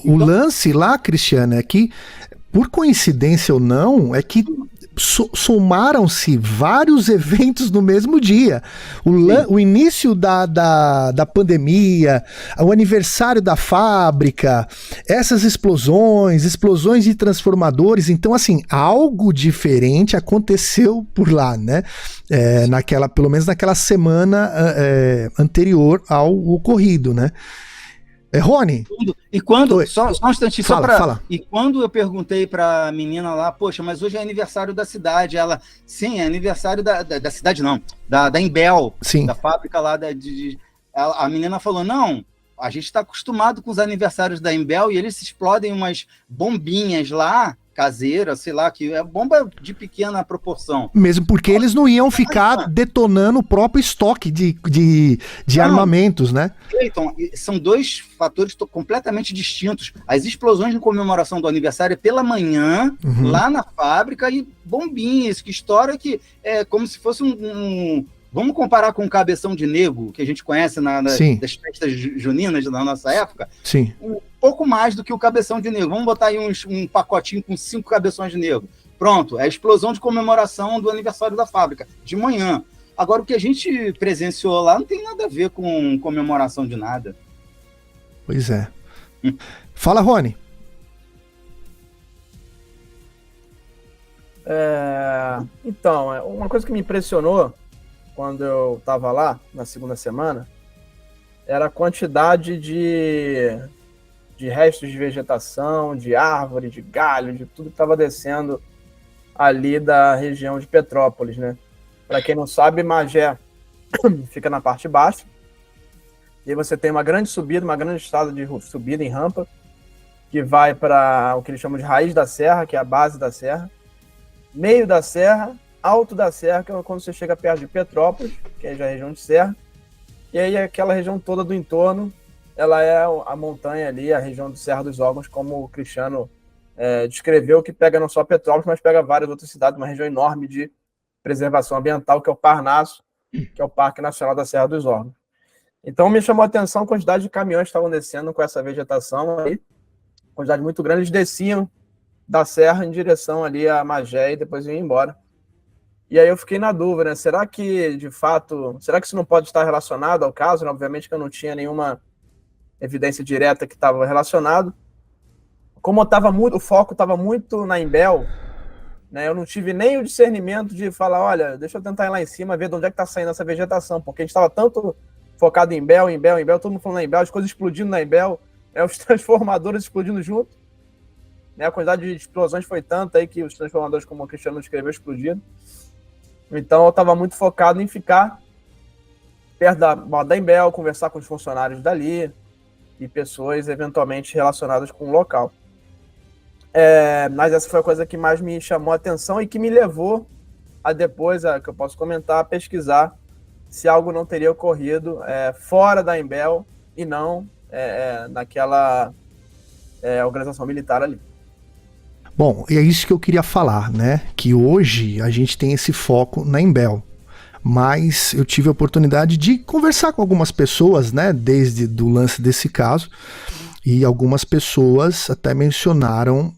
O lance lá, Cristiano, é que, por coincidência ou não, é que somaram-se vários eventos no mesmo dia. O início da pandemia, o aniversário da fábrica, essas explosões de transformadores. Então, assim, algo diferente aconteceu por lá, né? Pelo menos naquela semana anterior ao ocorrido, né? Rony? E quando, só um instantinho, fala. E quando eu perguntei para a menina lá, poxa, mas hoje é aniversário da cidade, ela, sim, é aniversário da cidade não, da Imbel, sim, da fábrica lá a menina falou, não, a gente está acostumado com os aniversários da Imbel e eles explodem umas bombinhas lá, caseira, sei lá, que é bomba de pequena proporção. Mesmo porque eles não iam ficar detonando o próprio estoque de armamentos, né? Então, são dois fatores completamente distintos. As explosões em comemoração do aniversário é pela manhã, lá na fábrica, e bombinhas, que estoura que é como se fosse vamos comparar com o cabeção de negro, que a gente conhece das festas juninas da nossa época? Sim. Um pouco mais do que o cabeção de negro. Vamos botar aí um pacotinho com 5 cabeções de negro. Pronto, é a explosão de comemoração do aniversário da fábrica, de manhã. Agora, o que a gente presenciou lá não tem nada a ver com comemoração de nada. Pois é. Fala, Rony. Então, uma coisa que me impressionou quando eu estava lá, na segunda semana, era a quantidade de restos de vegetação, de árvore, de galho, de tudo que estava descendo ali da região de Petrópolis, né? Para quem não sabe, Magé fica na parte baixa, e aí você tem uma grande subida, uma grande estrada de subida em rampa, que vai para o que eles chamam de raiz da serra, que é a base da serra, meio da serra, alto da serra, que é quando você chega perto de Petrópolis, que é já a região de serra, e aí aquela região toda do entorno, ela é a montanha ali, a região de Serra dos Órgãos, como o Cristiano descreveu, que pega não só Petrópolis, mas pega várias outras cidades, uma região enorme de preservação ambiental, que é o Parnaso, que é o Parque Nacional da Serra dos Órgãos. Então me chamou a atenção a quantidade de caminhões que estavam descendo com essa vegetação aí, quantidade muito grande, eles desciam da serra em direção ali a Magé e depois iam embora. E aí eu fiquei na dúvida, né? Será que, de fato, será que isso não pode estar relacionado ao caso? Né? Obviamente que eu não tinha nenhuma evidência direta que estava relacionado. Como o foco estava muito na Imbel, né? Eu não tive nem o discernimento de falar, olha, deixa eu tentar ir lá em cima, ver de onde é que está saindo essa vegetação, porque a gente estava tanto focado em Imbel, todo mundo falando na Imbel, as coisas explodindo na Imbel, os transformadores explodindo junto. Né? A quantidade de explosões foi tanta aí que os transformadores, como o Cristiano descreveu, explodiram. Então eu estava muito focado em ficar perto da Imbel, conversar com os funcionários dali e pessoas eventualmente relacionadas com o local. Mas essa foi a coisa que mais me chamou a atenção e que me levou a depois, que eu posso comentar, a pesquisar se algo não teria ocorrido fora da Imbel e não naquela organização militar ali. Bom, e é isso que eu queria falar, né? Que hoje a gente tem esse foco na Imbel. Mas eu tive a oportunidade de conversar com algumas pessoas, né? Desde o lance desse caso. E algumas pessoas até mencionaram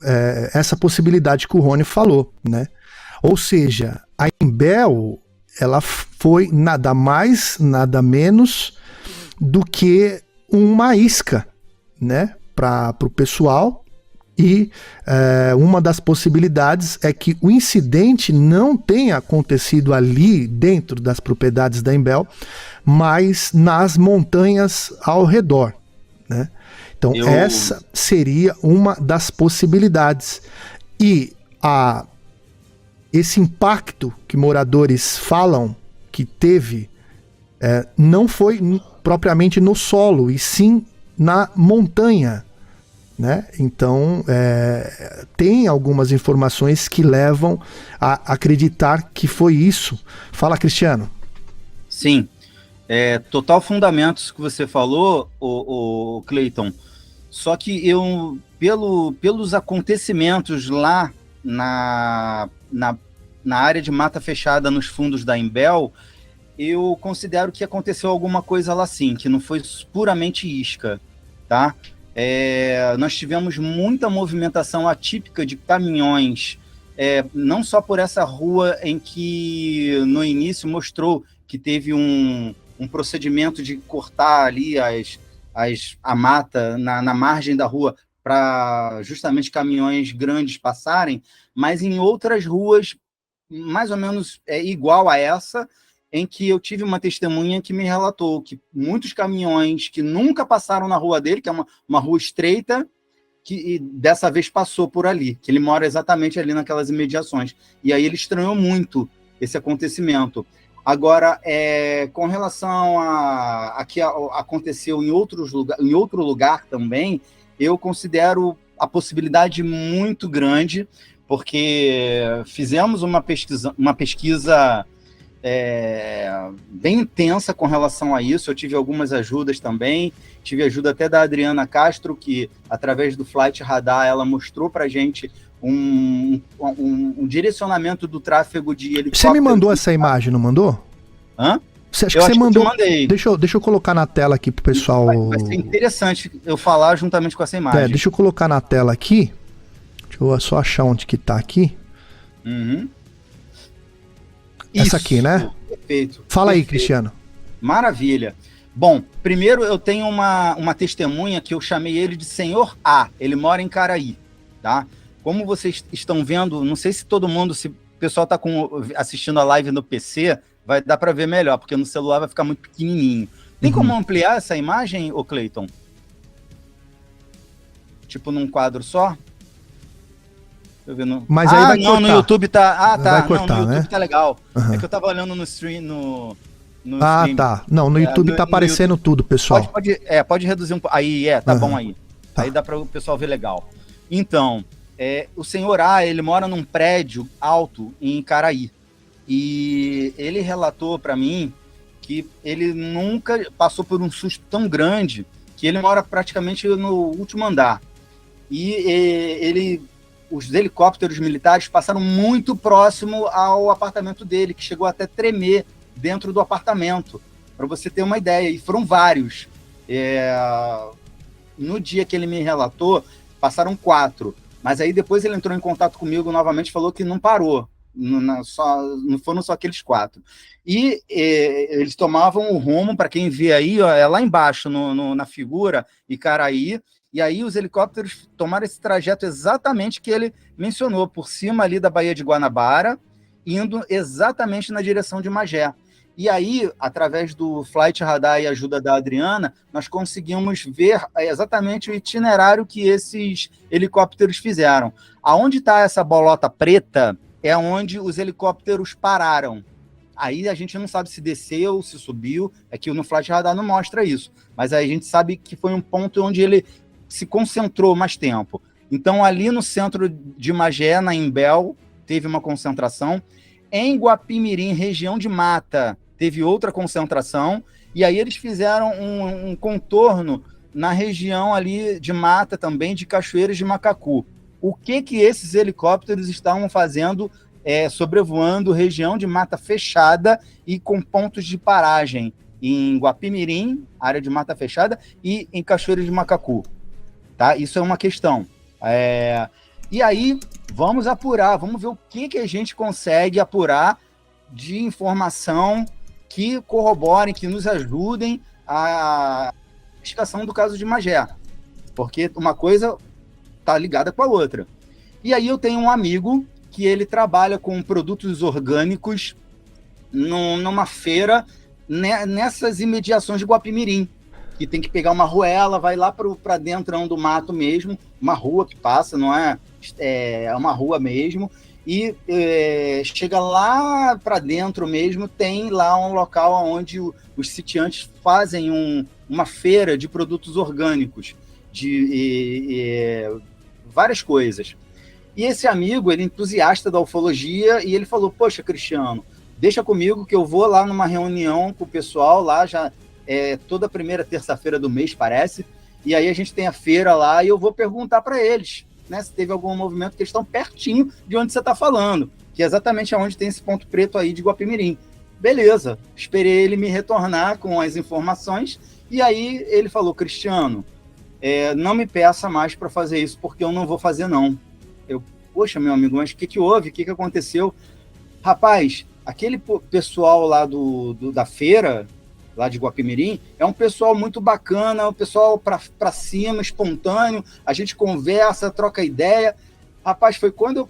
essa possibilidade que o Rony falou, né? Ou seja, a Imbel, ela foi nada mais, nada menos do que uma isca, né? Para o pessoal. E uma das possibilidades é que o incidente não tenha acontecido ali dentro das propriedades da Imbel, mas nas montanhas ao redor, né? Então essa seria uma das possibilidades. E esse impacto que moradores falam que teve não foi propriamente no solo, e sim na montanha, né? Então tem algumas informações que levam a acreditar que foi isso. Fala, Cristiano. Sim, total fundamento isso que você falou, o Cleiton. Só que pelos acontecimentos lá na área de mata fechada nos fundos da Imbel, eu considero que aconteceu alguma coisa lá sim, que não foi puramente isca, tá? Nós tivemos muita movimentação atípica de caminhões, não só por essa rua em que no início mostrou que teve um procedimento de cortar ali a mata na margem da rua para justamente caminhões grandes passarem, mas em outras ruas mais ou menos igual a essa, em que eu tive uma testemunha que me relatou que muitos caminhões que nunca passaram na rua dele, que é uma rua estreita, que dessa vez passou por ali, que ele mora exatamente ali naquelas imediações. E aí ele estranhou muito esse acontecimento. Agora, com relação a que aconteceu em outro lugar também, eu considero a possibilidade muito grande, porque fizemos uma pesquisa bem intensa com relação a isso. Eu tive algumas ajudas também, tive ajuda até da Adriana Castro, que através do Flight Radar ela mostrou para a gente um direcionamento do tráfego de helicópteros. Você me mandou essa imagem, não mandou? Hã? Acho que você mandou. Que eu te mandei. Deixa eu colocar na tela aqui pro pessoal. Vai ser interessante eu falar juntamente com essa imagem. Deixa eu colocar na tela aqui. Deixa eu só achar onde que tá aqui. Uhum. Essa Isso, aqui, né? Perfeito. Fala aí, Perfeito. Cristiano. Maravilha. Bom, primeiro eu tenho uma testemunha que eu chamei ele de Senhor A. Ele mora em Caraí, tá? Como vocês estão vendo, não sei se todo mundo, se o pessoal está assistindo a live no PC, vai dar para ver melhor, porque no celular vai ficar muito pequenininho. Tem como ampliar essa imagem, ô Cleiton? Tipo num quadro só? Mas aí vai cortar. No YouTube tá. Vai cortar, no YouTube, né? tá legal. Uhum. É que eu tava olhando no stream. No stream. Tá. Não, no YouTube tá aparecendo YouTube. Tudo, pessoal. Pode reduzir um pouco. Aí, tá bom aí. Tá. Aí dá para o pessoal ver legal. Então, o senhor A, ele mora num prédio alto em Caraí. E ele relatou para mim que ele nunca passou por um susto tão grande, que ele mora praticamente no último andar. E os helicópteros militares passaram muito próximo ao apartamento dele, que chegou até tremer dentro do apartamento, para você ter uma ideia. E foram vários. No dia que ele me relatou, passaram 4. Mas aí depois ele entrou em contato comigo novamente e falou que não parou. Não foram só aqueles 4. E eles tomavam o rumo, para quem vê aí, ó, lá embaixo na figura, Icaraí. E aí os helicópteros tomaram esse trajeto exatamente que ele mencionou, por cima ali da Baía de Guanabara, indo exatamente na direção de Magé. E aí, através do Flight Radar e ajuda da Adriana, nós conseguimos ver exatamente o itinerário que esses helicópteros fizeram. Aonde está essa bolota preta é onde os helicópteros pararam. Aí a gente não sabe se desceu, se subiu, é que no Flight Radar não mostra isso. Mas aí a gente sabe que foi um ponto onde ele se concentrou mais tempo. Então, ali no centro de Magé, na Imbel, teve uma concentração. Em Guapimirim, região de mata, teve outra concentração. E aí eles fizeram um contorno na região ali de mata também, de Cachoeiras de Macacu. O que esses helicópteros estavam fazendo sobrevoando região de mata fechada e com pontos de paragem em Guapimirim, área de mata fechada, e em Cachoeiras de Macacu. Tá? Isso é uma questão. E aí, vamos apurar, vamos ver o que a gente consegue apurar de informação que corroborem, que nos ajudem a investigação do caso de Magé. Porque uma coisa está ligada com a outra. E aí eu tenho um amigo que ele trabalha com produtos orgânicos numa feira nessas imediações de Guapimirim, que tem que pegar uma ruela, vai lá para dentro do mato mesmo, uma rua que passa, não é uma rua mesmo, e chega lá para dentro mesmo, tem lá um local onde os sitiantes fazem uma feira de produtos orgânicos, de várias coisas. E esse amigo, ele é entusiasta da ufologia, e ele falou, poxa, Cristiano, deixa comigo que eu vou lá numa reunião com o pessoal, lá já toda primeira terça-feira do mês, parece, e aí a gente tem a feira lá, e eu vou perguntar para eles, né, se teve algum movimento, que eles estão pertinho de onde você está falando, que é exatamente onde tem esse ponto preto aí de Guapimirim. Beleza, esperei ele me retornar com as informações, e aí ele falou, Cristiano, não me peça mais para fazer isso, porque eu não vou fazer, não. Poxa, meu amigo, mas o que houve? O que aconteceu? Rapaz, aquele pessoal lá da feira, lá de Guapimirim, é um pessoal muito bacana, um pessoal para cima, espontâneo, a gente conversa, troca ideia. Rapaz, foi quando eu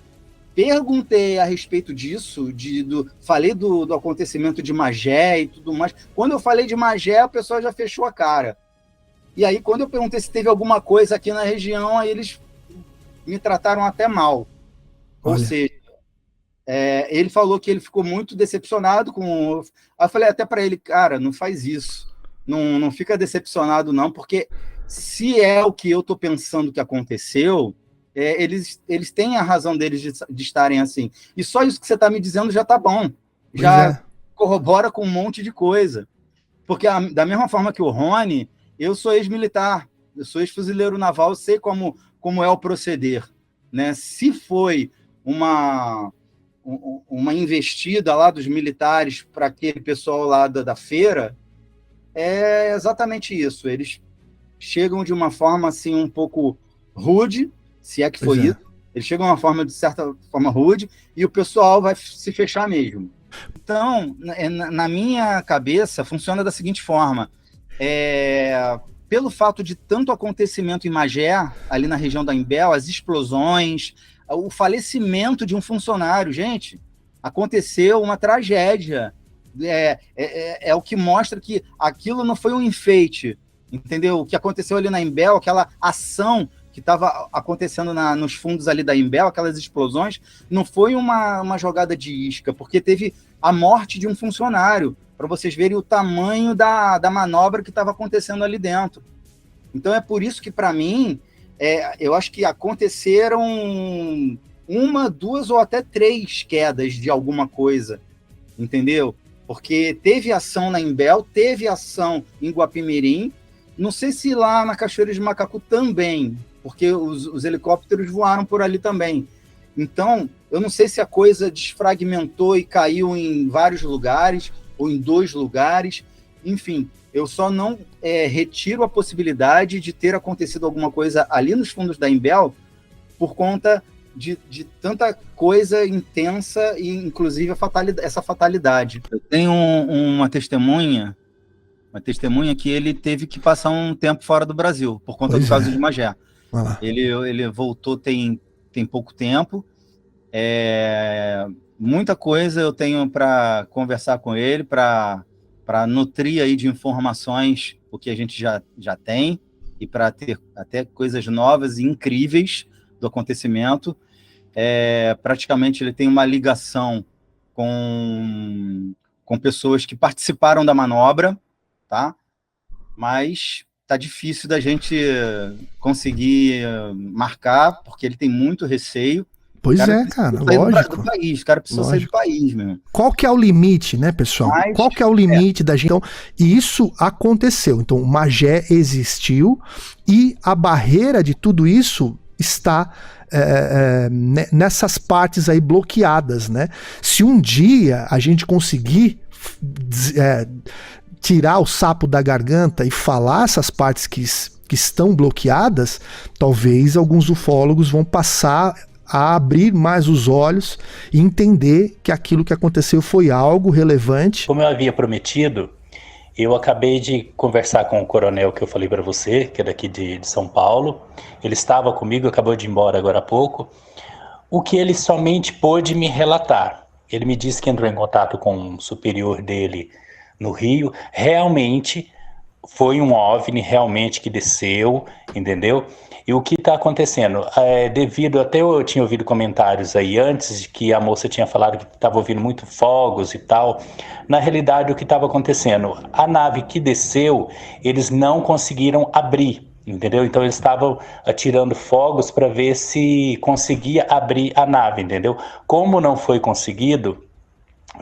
perguntei a respeito disso, falei do acontecimento de Magé e tudo mais. Quando eu falei de Magé, o pessoal já fechou a cara. E aí, quando eu perguntei se teve alguma coisa aqui na região, aí eles me trataram até mal. Olha. Ou seja, ele falou que ele ficou muito decepcionado com... Aí eu falei até para ele, cara, não faz isso. Não fica decepcionado, não, porque se é o que eu estou pensando que aconteceu, eles têm a razão deles de estarem assim. E só isso que você está me dizendo já está bom. Já corrobora com um monte de coisa. Porque da mesma forma que o Rony, eu sou ex-militar, eu sou ex-fuzileiro naval, eu sei como é o proceder. Né? Se foi uma investida lá dos militares para aquele pessoal lá da feira, é exatamente isso. Eles chegam de uma forma assim um pouco rude, se é que foi isso. Eles chegam de uma forma, de certa forma, rude, e o pessoal vai se fechar mesmo. Então, na minha cabeça, funciona da seguinte forma. Pelo fato de tanto acontecimento em Magé, ali na região da Imbel, as explosões, o falecimento de um funcionário, gente, aconteceu uma tragédia. É o que mostra que aquilo não foi um enfeite, entendeu? O que aconteceu ali na Imbel, aquela ação que estava acontecendo nos fundos ali da Imbel, aquelas explosões, não foi uma jogada de isca, porque teve a morte de um funcionário, para vocês verem o tamanho da manobra que estava acontecendo ali dentro. Então é por isso que, para mim, eu acho que aconteceram 1, 2 ou até 3 quedas de alguma coisa, entendeu? Porque teve ação na Imbel, teve ação em Guapimirim, não sei se lá na Cachoeira de Macacu também, porque os helicópteros voaram por ali também. Então, eu não sei se a coisa desfragmentou e caiu em vários lugares, ou em 2 lugares, enfim, eu só não retiro a possibilidade de ter acontecido alguma coisa ali nos fundos da Imbel por conta de tanta coisa intensa e, inclusive, essa fatalidade. Eu tenho uma testemunha que ele teve que passar um tempo fora do Brasil, por conta do caso de Magé. Ele voltou tem pouco tempo. Muita coisa eu tenho para conversar com ele, para nutrir aí de informações o que a gente já tem, e para ter até coisas novas e incríveis do acontecimento. Praticamente ele tem uma ligação com pessoas que participaram da manobra, tá? Mas tá difícil da gente conseguir marcar, porque ele tem muito receio. Pois cara, lógico. O cara precisa sair do país, meu. Qual que é o limite, né, pessoal? Qual que é o limite da gente? Então, isso aconteceu. Então, o Magé existiu e a barreira de tudo isso está nessas partes aí bloqueadas, né? Se um dia a gente conseguir tirar o sapo da garganta e falar essas partes que estão bloqueadas, talvez alguns ufólogos vão passar a abrir mais os olhos e entender que aquilo que aconteceu foi algo relevante. Como eu havia prometido, eu acabei de conversar com o coronel que eu falei para você, que é daqui de São Paulo. Ele estava comigo, acabou de ir embora agora há pouco. O que ele somente pôde me relatar. Ele me disse que entrou em contato com um superior dele no Rio. Realmente foi um OVNI, realmente que desceu, entendeu? E o que está acontecendo? Devido, até eu tinha ouvido comentários aí antes, de que a moça tinha falado que estava ouvindo muito fogos e tal. Na realidade, o que estava acontecendo? A nave que desceu, eles não conseguiram abrir, entendeu? Então eles estavam atirando fogos para ver se conseguia abrir a nave, entendeu? Como não foi conseguido,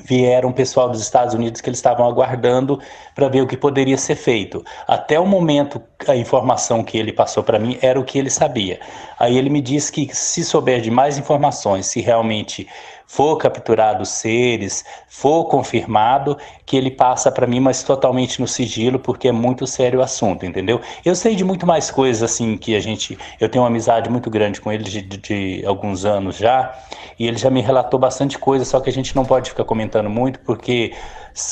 vieram um pessoal dos Estados Unidos que eles estavam aguardando para ver o que poderia ser feito. Até o momento, a informação que ele passou para mim era o que ele sabia. Aí ele me disse que se souber de mais informações, se realmente for capturado seres, for confirmado, que ele passa para mim, mas totalmente no sigilo, porque é muito sério o assunto, entendeu? Eu sei de muito mais coisas, assim, que eu tenho uma amizade muito grande com ele de alguns anos já, e ele já me relatou bastante coisa, só que a gente não pode ficar comentando muito, porque,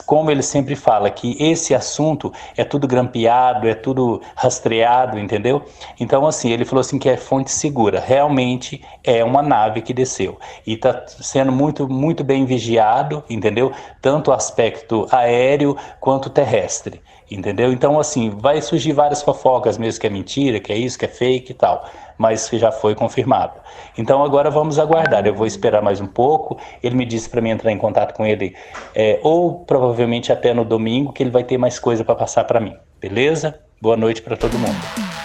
como ele sempre fala, que esse assunto é tudo grampeado, é tudo rastreado, entendeu? Então, assim, ele falou assim que é fonte segura. Realmente é uma nave que desceu. E está sendo muito, muito bem vigiado, entendeu? Tanto o aspecto aéreo quanto terrestre, entendeu? Então, assim, vai surgir várias fofocas mesmo, que é mentira, que é isso, que é fake e tal, mas que já foi confirmado. Então, agora vamos aguardar. Eu vou esperar mais um pouco. Ele me disse para mim entrar em contato com ele, ou provavelmente até no domingo, que ele vai ter mais coisa para passar para mim. Beleza? Boa noite para todo mundo.